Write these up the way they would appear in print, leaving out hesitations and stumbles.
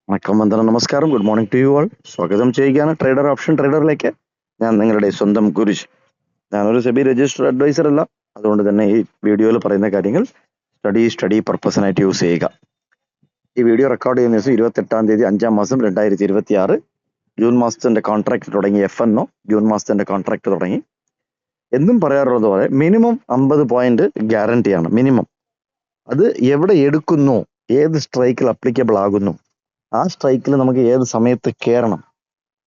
വണക്കം, വന്ദനം, നമസ്കാരം. Good morning to you all. സ്വാഗതം ചെയ്യുകയാണ് ട്രേഡർ ഓപ്ഷൻ ട്രേഡറിലേക്ക്. ഞാൻ നിങ്ങളുടെ സ്വന്തം ഗുരുജ്. ഞാനൊരു സെബി രജിസ്റ്റർഡ് അഡ്വൈസർ അല്ല. അതുകൊണ്ട് തന്നെ ഈ വീഡിയോയിൽ പറയുന്ന കാര്യങ്ങൾ സ്റ്റഡി പർപ്പസിനായിട്ട് യൂസ് ചെയ്യുക. ഈ വീഡിയോ റെക്കോർഡ് ചെയ്യുന്ന ദിവസം 28-ാം തീയതി 5-ാം മാസം 2026 ജൂൺ മാസത്തിന്റെ കോൺട്രാക്ട് തുടങ്ങി. FNO ജൂൺ മാസത്തിന്റെ കോൺട്രാക്ട് തുടങ്ങി. എന്നും പറയാറുള്ളത് പോലെ മിനിമം 50 പോയിന്റ് ഗ്യാരണ്ടിയാണ്. മിനിമം. അത് എവിടെ എടുക്കുന്നു, ഏത് സ്ട്രൈക്കിൽ അപ്ലിക്കബിൾ ആകുന്നു, ആ സ്ട്രൈക്കിൽ നമുക്ക് ഏത് സമയത്ത് കയറണം.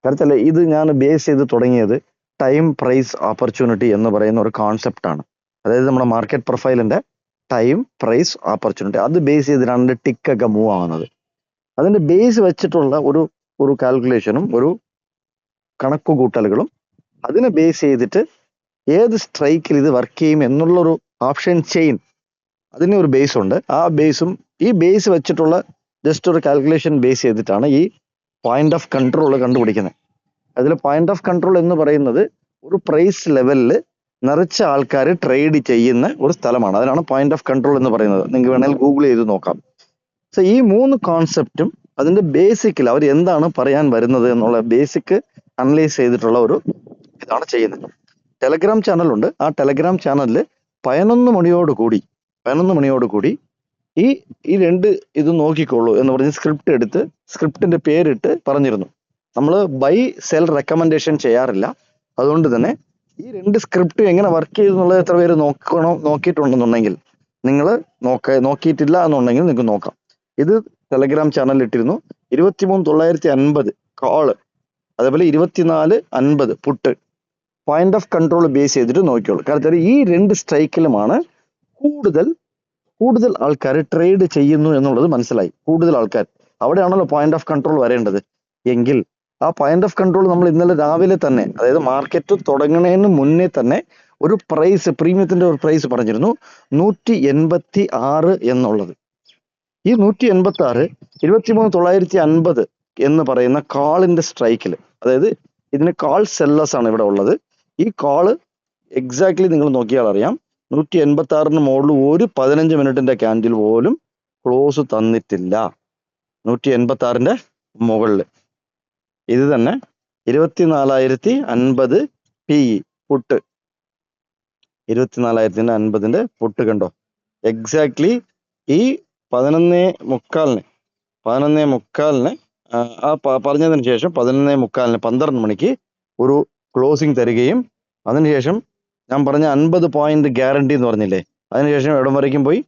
കരുത്തല്ലേ, ഇത് ഞാൻ ബേസ് ചെയ്ത് തുടങ്ങിയത് ടൈം പ്രൈസ് ഓപ്പർച്യൂണിറ്റി എന്ന് പറയുന്ന ഒരു കോൺസെപ്റ്റാണ്. അതായത് നമ്മുടെ മാർക്കറ്റ് പ്രൊഫൈലിന്റെ ടൈം പ്രൈസ് ഓപ്പർച്യൂണിറ്റി, അത് ബേസ് ചെയ്തിട്ടാണ് ടിക്കൊക്കെ മൂവ് ആവുന്നത്. അതിന്റെ ബേസ് വെച്ചിട്ടുള്ള ഒരു കാൽക്കുലേഷനും ഒരു കണക്കുകൂട്ടലുകളും അതിനെ ബേസ് ചെയ്തിട്ട് ഏത് സ്ട്രൈക്കിൽ ഇത് വർക്ക് ചെയ്യും എന്നുള്ളൊരു ഓപ്ഷൻ ചെയിൻ, അതിന് ഒരു ബേസ് ഉണ്ട്. ആ ബേസും ഈ ബേസ് വെച്ചിട്ടുള്ള ജസ്റ്റ് ഒരു കാൽക്കുലേഷൻ ബേസ് ചെയ്തിട്ടാണ് ഈ പോയിന്റ് ഓഫ് കൺട്രോൾ കണ്ടുപിടിക്കുന്നത്. അതിൽ പോയിന്റ് ഓഫ് കൺട്രോൾ എന്ന് പറയുന്നത് ഒരു പ്രൈസ് ലെവലിൽ നിറച്ച ആൾക്കാർ ട്രേഡ് ചെയ്യുന്ന ഒരു സ്ഥലമാണ്. അതിനാണ് പോയിന്റ് ഓഫ് കൺട്രോൾ എന്ന് പറയുന്നത്. നിങ്ങൾക്ക് വേണമെങ്കിൽ ഗൂഗിൾ ചെയ്ത് നോക്കാം. സോ ഈ 3 കോൺസെപ്റ്റും അതിന്റെ ബേസിക്കിൽ അവർ എന്താണ് പറയാൻ വരുന്നത് എന്നുള്ള ബേസിക് അനലൈസ് ചെയ്തിട്ടുള്ള ഒരു ഇതാണ് ചെയ്യുന്നത്. ടെലഗ്രാം ചാനലുണ്ട്. ആ ടെലഗ്രാം ചാനലിൽ 11 മണിയോടുകൂടി ഈ രണ്ട് ഇത് നോക്കിക്കോളൂ എന്ന് പറഞ്ഞ് സ്ക്രിപ്റ്റ് എടുത്ത് സ്ക്രിപ്റ്റിന്റെ പേരിട്ട് പറഞ്ഞിരുന്നു. നമ്മൾ ബൈ സെൽ റെക്കമെൻഡേഷൻ ചെയ്യാറില്ല. അതുകൊണ്ട് തന്നെ ഈ 2 സ്ക്രിപ്റ്റ് എങ്ങനെ വർക്ക് ചെയ്തെന്നുള്ളത് എത്ര പേര് നോക്കിയിട്ടുണ്ടെന്നുണ്ടെങ്കിൽ നിങ്ങൾ നോക്കിയിട്ടില്ല എന്നുണ്ടെങ്കിൽ നിങ്ങൾക്ക് നോക്കാം. ഇത് ടെലഗ്രാം ചാനലിൽ ഇട്ടിരുന്നു. 23,950 കോള്, അതേപോലെ 24,50 put. Point of control base ചെയ്തിട്ട് നോക്കിയോളൂ. കാരണം ഈ 2 സ്ട്രൈക്കിലുമാണ് കൂടുതൽ ആൾക്കാർ ട്രേഡ് ചെയ്യുന്നു എന്നുള്ളത് മനസ്സിലായി. കൂടുതൽ ആൾക്കാർ അവിടെയാണല്ലോ പോയിന്റ് ഓഫ് കൺട്രോൾ വരേണ്ടത്. എങ്കിൽ ആ പോയിന്റ് ഓഫ് കൺട്രോൾ നമ്മൾ ഇന്നലെ രാവിലെ തന്നെ, അതായത് മാർക്കറ്റ് തുടങ്ങുന്നതിന് മുന്നേ തന്നെ ഒരു പ്രൈസ്, പ്രീമിയത്തിന്റെ ഒരു പ്രൈസ് പറഞ്ഞിരുന്നു 186 എന്നുള്ളത്. ഈ 186 23,950 എന്ന് പറയുന്ന കാളിന്റെ സ്ട്രൈക്കിൽ, അതായത് ഇതിന് കാൾ സെല്ലേഴ്സ് ആണ് ഇവിടെ ഉള്ളത്. ഈ കാള് എക്സാക്ട്ലി നിങ്ങൾ നോക്കിയാൽ അറിയാം. 186 മുകളിൽ ഒരു 15 മിനിറ്റിന്റെ ക്യാൻഡിൽ പോലും ക്ലോസ് തന്നിട്ടില്ല. 186 മുകളിൽ ഇത് തന്നെ 24,050 PE പുട്ട്, 24,050 പുട്ട് കണ്ടോ. എക്സാക്ട്ലി ഈ 11:45 ആ പറഞ്ഞതിന് ശേഷം 11:45 12 മണിക്ക് ഒരു ക്ലോസിംഗ് തരികയും അതിനുശേഷം ഞാൻ പറഞ്ഞ 50 പോയിന്റ് ഗ്യാരണ്ടി എന്ന് പറഞ്ഞില്ലേ, അതിനുശേഷം എവിടം വരയ്ക്കും പോയി.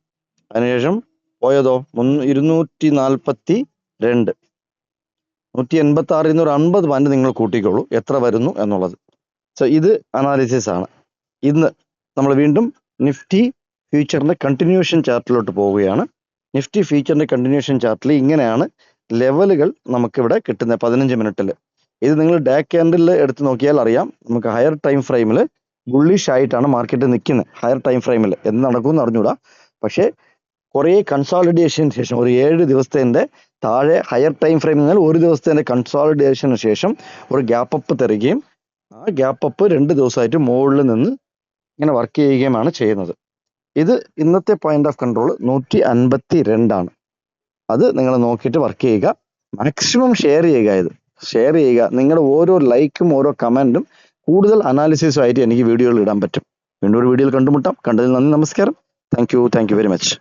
അതിനുശേഷം പോയതോ 242. 186 ഒരു 50 പോയിന്റ് നിങ്ങൾ കൂട്ടിക്കോളൂ എത്ര വരുന്നു എന്നുള്ളത്. സോ ഇത് അനാലിസിസ് ആണ്. ഇന്ന് നമ്മൾ വീണ്ടും നിഫ്റ്റി ഫ്യൂച്ചറിന്റെ കണ്ടിന്യൂഷൻ ചാർട്ടിലോട്ട് പോവുകയാണ്. നിഫ്റ്റി ഫ്യൂച്ചറിന്റെ കണ്ടിന്യൂഷൻ ചാർട്ടിൽ ഇങ്ങനെയാണ് ലെവലുകൾ നമുക്കിവിടെ കിട്ടുന്നത് 15 മിനിറ്റിൽ. ഇത് നിങ്ങൾ ഡേ ക്യാൻഡിൽ എടുത്ത് നോക്കിയാൽ അറിയാം. നമുക്ക് ഹയർ ടൈം ഫ്രെയിമിൽ ബുള്ളിഷ് ആയിട്ടാണ് മാർക്കറ്റ് നിൽക്കുന്നത്. ഹയർ ടൈം ഫ്രെയിമിൽ എന്ത് നടക്കുമെന്ന് അറിഞ്ഞൂടാ. പക്ഷേ കുറേ കൺസോളിഡേഷന് ശേഷം ഒരു 7 ദിവസത്തിന്റെ താഴെ ഹയർ ടൈം ഫ്രെയിമിൽ നിന്ന് ഒരു ദിവസത്തിന്റെ കൺസോളിഡേഷന് ശേഷം ഒരു ഗ്യാപ്പ് അപ്പ് തരികയും ആ ഗ്യാപ്പ് അപ്പ് 2 ദിവസമായിട്ട് മുകളിൽ നിന്ന് ഇങ്ങനെ വർക്ക് ചെയ്യുകയുമാണ് ചെയ്യുന്നത്. ഇത് ഇന്നത്തെ പോയിന്റ് ഓഫ് കൺട്രോൾ 152 ആണ്. അത് നിങ്ങൾ നോക്കിയിട്ട് വർക്ക് ചെയ്യുക. മാക്സിമം ഷെയർ ചെയ്യുക. നിങ്ങളുടെ ഓരോ ലൈക്കും ഓരോ കമന്റും കൂടുതൽ അനാലിസിസും ആയിട്ട് എനിക്ക് വീഡിയോയിൽ ഇടാൻ പറ്റും. വീണ്ടും ഒരു വീഡിയോയിൽ കണ്ടുമുട്ടാം. കണ്ടതിൽ നന്ദി, നമസ്കാരം. Thank you very much.